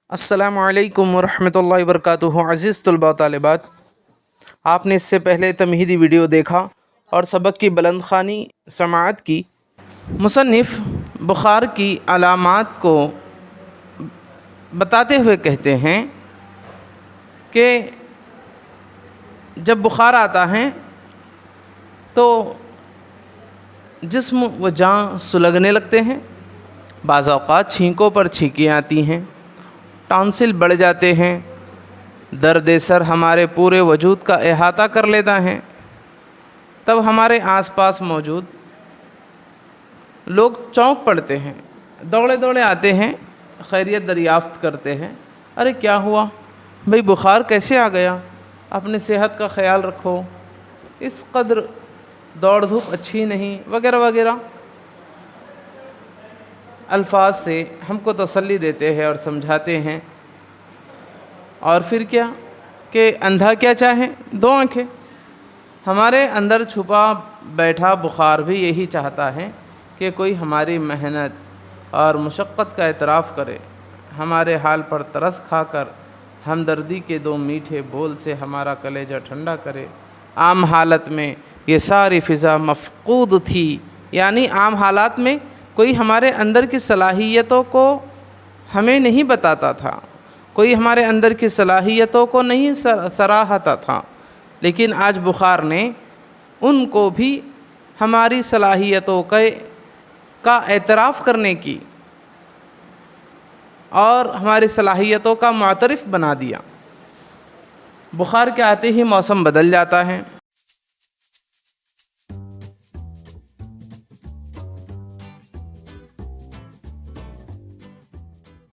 السلام علیکم ورحمۃ اللہ وبرکاتہ۔ عزیز طلباء و طالبات، آپ نے اس سے پہلے تمہیدی ویڈیو دیکھا اور سبق کی بلند خوانی سماعت کی۔ مصنف بخار کی علامات کو بتاتے ہوئے کہتے ہیں کہ جب بخار آتا ہے تو جسم و جاں سلگنے لگتے ہیں، بعض اوقات چھینکوں پر چھینکیں آتی ہیں، ٹانسل بڑھ جاتے ہیں، درد سر ہمارے پورے وجود کا احاطہ کر لیتا ہے۔ تب ہمارے آس پاس موجود لوگ چونک پڑتے ہیں، دوڑے دوڑے آتے ہیں، خیریت دریافت کرتے ہیں۔ ارے کیا ہوا بھئی، بخار کیسے آ گیا؟ اپنی صحت کا خیال رکھو، اس قدر دوڑ دھوپ اچھی نہیں، وغیرہ وغیرہ الفاظ سے ہم کو تسلی دیتے ہیں اور سمجھاتے ہیں۔ اور پھر کیا کہ اندھا کیا چاہے دو آنکھیں۔ ہمارے اندر چھپا بیٹھا بخار بھی یہی چاہتا ہے کہ کوئی ہماری محنت اور مشقت کا اعتراف کرے، ہمارے حال پر ترس کھا کر ہمدردی کے دو میٹھے بول سے ہمارا کلیجہ ٹھنڈا کرے۔ عام حالت میں یہ ساری فضا مفقود تھی، یعنی عام حالات میں کوئی ہمارے اندر کی صلاحیتوں کو ہمیں نہیں بتاتا تھا، کوئی ہمارے اندر کی صلاحیتوں کو نہیں سراہتا تھا، لیکن آج بخار نے ان کو بھی ہماری صلاحیتوں کا اعتراف کرنے کی اور ہماری صلاحیتوں کا معترف بنا دیا۔ بخار کے آتے ہی موسم بدل جاتا ہے،